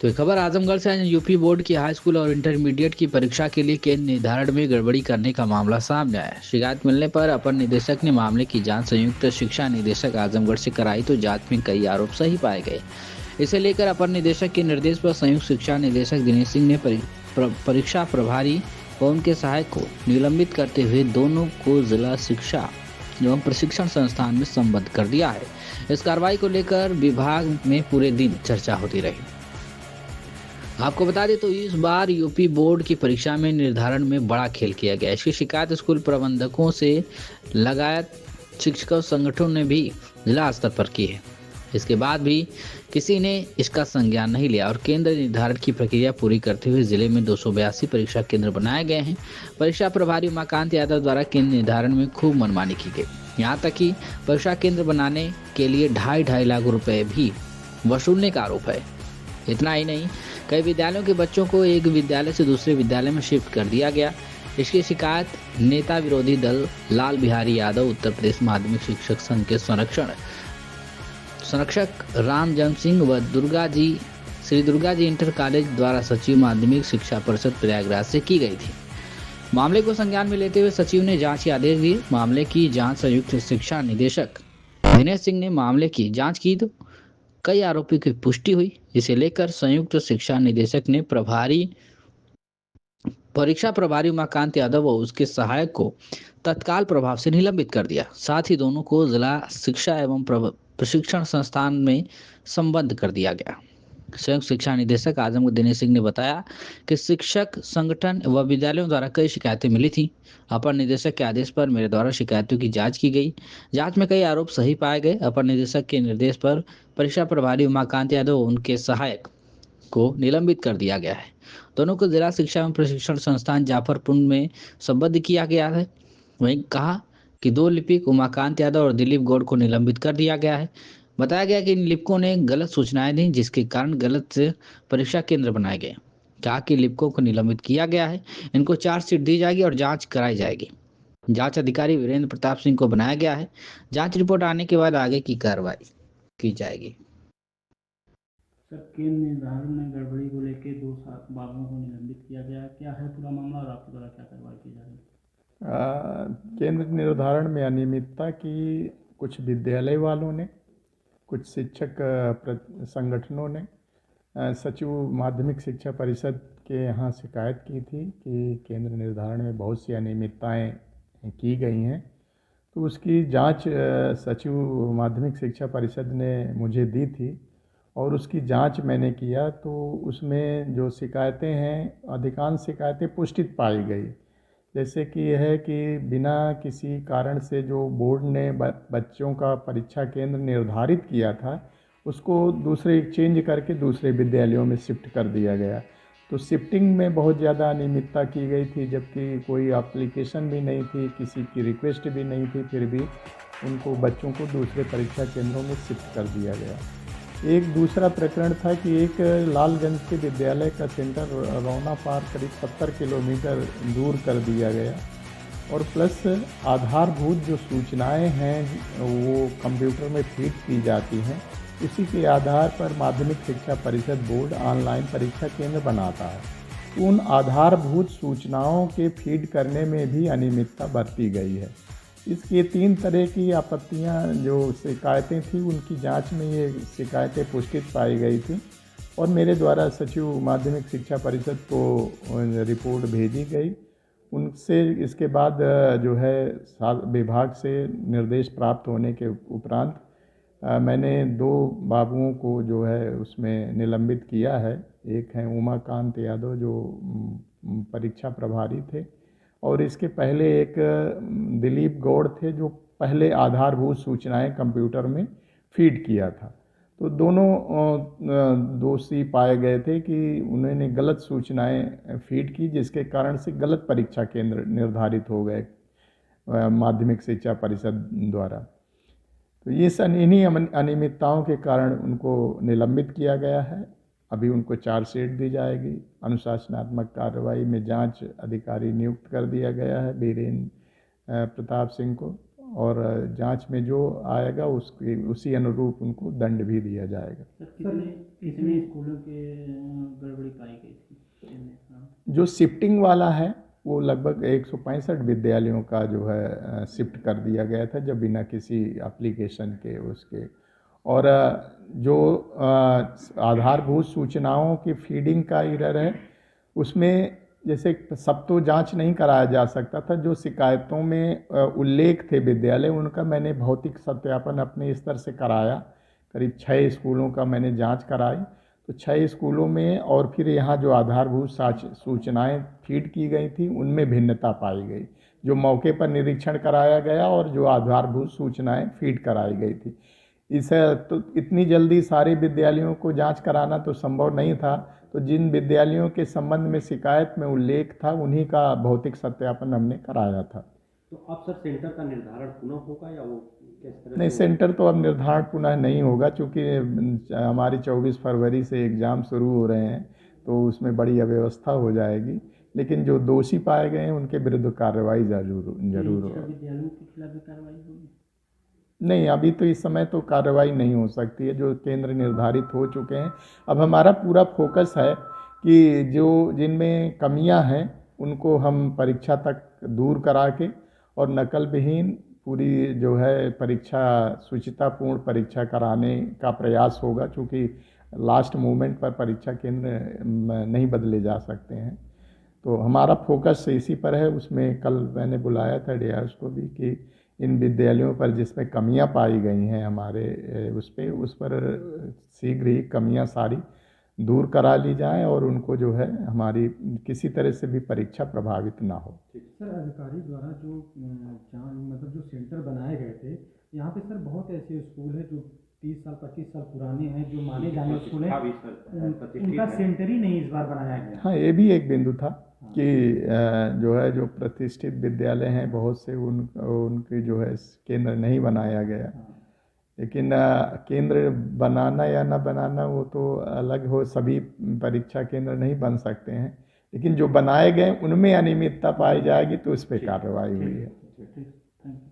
तो ये खबर आजमगढ़ से है। यूपी बोर्ड की हाई स्कूल और इंटरमीडिएट की परीक्षा के लिए केंद्र निर्धारण में गड़बड़ी करने का मामला सामने आया है। शिकायत मिलने पर अपर निदेशक ने मामले की जांच संयुक्त शिक्षा निदेशक आजमगढ़ से कराई, तो जांच में कई आरोप सही पाए गए। इसे लेकर अपर निदेशक के निर्देश पर संयुक्त शिक्षा निदेशक दिनेश सिंह ने परीक्षा प्रभारी व उनके सहायक को निलंबित करते हुए दोनों को जिला शिक्षा एवं प्रशिक्षण संस्थान में संबद्ध कर दिया है। इस कार्रवाई को लेकर विभाग में पूरे दिन चर्चा होती रही। आपको बता दें तो इस बार यूपी बोर्ड की परीक्षा में निर्धारण में बड़ा खेल किया गया। इसकी शिकायत स्कूल प्रबंधकों से लगायत शिक्षकों संगठनों ने भी जिला स्तर पर की है। इसके बाद भी किसी ने इसका संज्ञान नहीं लिया और केंद्र निर्धारण की प्रक्रिया पूरी करते हुए जिले में 282 परीक्षा केंद्र बनाए गए हैं। परीक्षा प्रभारी उमाकांत यादव द्वारा केंद्र निर्धारण में खूब मनमानी की गई। यहाँ तक कि परीक्षा केंद्र बनाने के लिए 2.5 लाख रुपए भी वसूलने का आरोप है। इतना ही नहीं, कई विद्यालयों के बच्चों को एक विद्यालय से दूसरे विद्यालय में शिफ्ट कर दिया गया। इसकी शिकायत नेता विरोधी दल लाल बिहारी यादव, उत्तर प्रदेश माध्यमिक शिक्षक संघ के संरक्षक रामजन सिंह व श्री दुर्गा जी इंटर कॉलेज द्वारा सचिव माध्यमिक शिक्षा परिषद प्रयागराज से की गई थी। मामले को संज्ञान में लेते हुए सचिव ने जांच के आदेश दिए। मामले की जांच संयुक्त शिक्षा निदेशक दिनेश सिंह ने मामले की जांच की तो कई आरोपी की पुष्टि हुई। इसे लेकर संयुक्त शिक्षा निदेशक ने परीक्षा प्रभारी उमाकांत यादव व उसके सहायक को तत्काल प्रभाव से निलंबित कर दिया। साथ ही दोनों को जिला शिक्षा एवं प्रशिक्षण संस्थान में संबद्ध कर दिया गया। संयुक्त शिक्षा निदेशक आजमगढ़ दिनेश सिंह ने बताया कि शिक्षक संगठन व विद्यालयों द्वारा कई शिकायतें मिली थी। अपर निदेशक के आदेश पर मेरे द्वारा शिकायतों की जांच की गई। जांच में कई आरोप सही पाए गए। अपर निदेशक के निर्देश पर परीक्षा प्रभारी उमाकांत यादव व उनके सहायक को निलंबित कर दिया गया है। दोनों को जिला शिक्षा एवं प्रशिक्षण संस्थान जाफरपुर में संबद्ध किया गया है। वहीं कहा कि 2 लिपिक उमाकांत यादव और दिलीप गौड़ को निलंबित कर दिया गया है। बताया गया कि इन लिपिकों ने गलत सूचनाएं दी, जिसके कारण गलत से परीक्षा केंद्र बनाए गए। कहा कि लिपिकों को निलंबित किया गया है। इनको चार्जशीट दी जाएगी और जांच कराई जाएगी। जांच अधिकारी वीरेंद्र प्रताप सिंह को बनाया गया है। जांच रिपोर्ट आने के बाद आगे की कार्रवाई की जाएगी। सर, केंद्र निर्धारण में गड़बड़ी को लेकर दो बाबुओं को निलंबित किया गया है। क्या है पूरा मामला और आपके द्वारा क्या कार्रवाई की जा रही है? केंद्र निर्धारण में अनियमितता की कुछ विद्यालय वालों ने, कुछ शिक्षक संगठनों ने सचिव माध्यमिक शिक्षा परिषद के यहाँ शिकायत की थी कि केंद्र निर्धारण में बहुत सी अनियमितताएं की गई हैं। तो उसकी जांच सचिव माध्यमिक शिक्षा परिषद ने मुझे दी थी और उसकी जांच मैंने किया, तो उसमें जो शिकायतें हैं, अधिकांश शिकायतें पुष्टित पाई गई। जैसे कि यह है कि बिना किसी कारण से जो बोर्ड ने बच्चों का परीक्षा केंद्र निर्धारित किया था, उसको दूसरे चेंज करके दूसरे विद्यालयों में शिफ्ट कर दिया गया। तो शिफ्टिंग में बहुत ज़्यादा अनियमितता की गई थी, जबकि कोई एप्लीकेशन भी नहीं थी, किसी की रिक्वेस्ट भी नहीं थी, फिर भी उनको बच्चों को दूसरे परीक्षा केंद्रों में शिफ्ट कर दिया गया। एक दूसरा प्रकरण था कि एक लालगंज के विद्यालय का सेंटर रौना पार करीब 70 किलोमीटर दूर कर दिया गया और प्लस आधारभूत जो सूचनाएं हैं वो कंप्यूटर में फीड की जाती हैं, उसी के आधार पर माध्यमिक शिक्षा परिषद बोर्ड ऑनलाइन परीक्षा केंद्र बनाता है। उन आधारभूत सूचनाओं के फीड करने में भी अनियमितता बरती गई है। इसके 3 तरह की आपत्तियां जो शिकायतें थी, उनकी जांच में ये शिकायतें पुष्टित पाई गई थी और मेरे द्वारा सचिव माध्यमिक शिक्षा परिषद को रिपोर्ट भेजी गई। उनसे इसके बाद जो है विभाग से निर्देश प्राप्त होने के उपरांत मैंने 2 बाबुओं को जो है उसमें निलंबित किया है। एक हैं उमाकांत यादव जो परीक्षा प्रभारी थे, और इसके पहले एक दिलीप गौड़ थे जो पहले आधारभूत सूचनाएं कंप्यूटर में फीड किया था। तो दोनों दोषी पाए गए थे कि उन्होंने गलत सूचनाएं फीड की, जिसके कारण से गलत परीक्षा केंद्र निर्धारित हो गए माध्यमिक शिक्षा परिषद द्वारा। तो ये इन्हीं अनियमितताओं के कारण उनको निलंबित किया गया है। अभी उनको चार्जशीट दी जाएगी। अनुशासनात्मक कार्रवाई में जांच अधिकारी नियुक्त कर दिया गया है वीरेंद्र प्रताप सिंह को, और जांच में जो आएगा उसकी उसी अनुरूप उनको दंड भी दिया जाएगा। सर कितने स्कूलों के गड़बड़ी पाई गई थी? हाँ। जो शिफ्टिंग वाला है वो लगभग 165 विद्यालयों का जो है शिफ्ट कर दिया गया था, जब बिना किसी एप्लीकेशन के उसके। और जो आधारभूत सूचनाओं की फीडिंग का एरर है उसमें जैसे सब तो जांच नहीं कराया जा सकता था, जो शिकायतों में उल्लेख थे विद्यालय उनका मैंने भौतिक सत्यापन अपने स्तर से कराया। करीब 6 स्कूलों का मैंने जांच कराई, तो 6 स्कूलों में और फिर यहाँ जो आधारभूत सूचनाएं फीड की गई थी उनमें भिन्नता पाई गई, जो मौके पर निरीक्षण कराया गया और जो आधारभूत सूचनाएं फीड कराई गई थी। इसे तो इतनी जल्दी सारे विद्यालयों को जांच कराना तो संभव नहीं था, तो जिन विद्यालयों के संबंध में शिकायत में उल्लेख था उन्हीं का भौतिक सत्यापन हमने कराया था। तो अब सर सेंटर का निर्धारण पुनः होगा या वो किस तरह नहीं, से सेंटर तो अब निर्धारण पुनः नहीं होगा, क्योंकि हमारी 24 फरवरी से एग्ज़ाम शुरू हो रहे हैं, तो उसमें बड़ी अव्यवस्था हो जाएगी। लेकिन जो दोषी पाए गए हैं उनके विरुद्ध कार्रवाई जरूर होगी। विद्यालयों के खिलाफ भी कार्रवाई होगी? नहीं, अभी तो इस समय तो कार्रवाई नहीं हो सकती है, जो केंद्र निर्धारित हो चुके हैं। अब हमारा पूरा फोकस है कि जो जिनमें कमियां हैं उनको हम परीक्षा तक दूर करा के और नकल विहीन पूरी जो है परीक्षा शुचितापूर्ण परीक्षा कराने का प्रयास होगा, क्योंकि लास्ट मोमेंट पर परीक्षा केंद्र नहीं बदले जा सकते हैं। तो हमारा फोकस इसी पर है। उसमें कल मैंने बुलाया था डीआरएस को भी कि इन विद्यालयों पर जिसमें कमियां पाई गई हैं हमारे उस पर शीघ्र ही कमियां सारी दूर करा ली जाएं और उनको जो है हमारी किसी तरह से भी परीक्षा प्रभावित ना हो। सर, अधिकारी द्वारा जो मतलब जो सेंटर बनाए गए थे, यहाँ पे सर बहुत ऐसे स्कूल हैं जो 30 साल 25 साल पुराने हैं, जो माने जाने स्कूल हैं, उनका सेंटर ही नहीं इस बार बनाया गया। हाँ, ये भी एक बिंदु था कि जो है जो प्रतिष्ठित विद्यालय हैं बहुत से उनके जो है केंद्र नहीं बनाया गया। लेकिन केंद्र बनाना या ना बनाना वो तो अलग हो, सभी परीक्षा केंद्र नहीं बन सकते हैं, लेकिन जो बनाए गए उनमें अनियमितता पाई जाएगी तो उस पर कार्रवाई हुई है। ठीक, थैंक यू।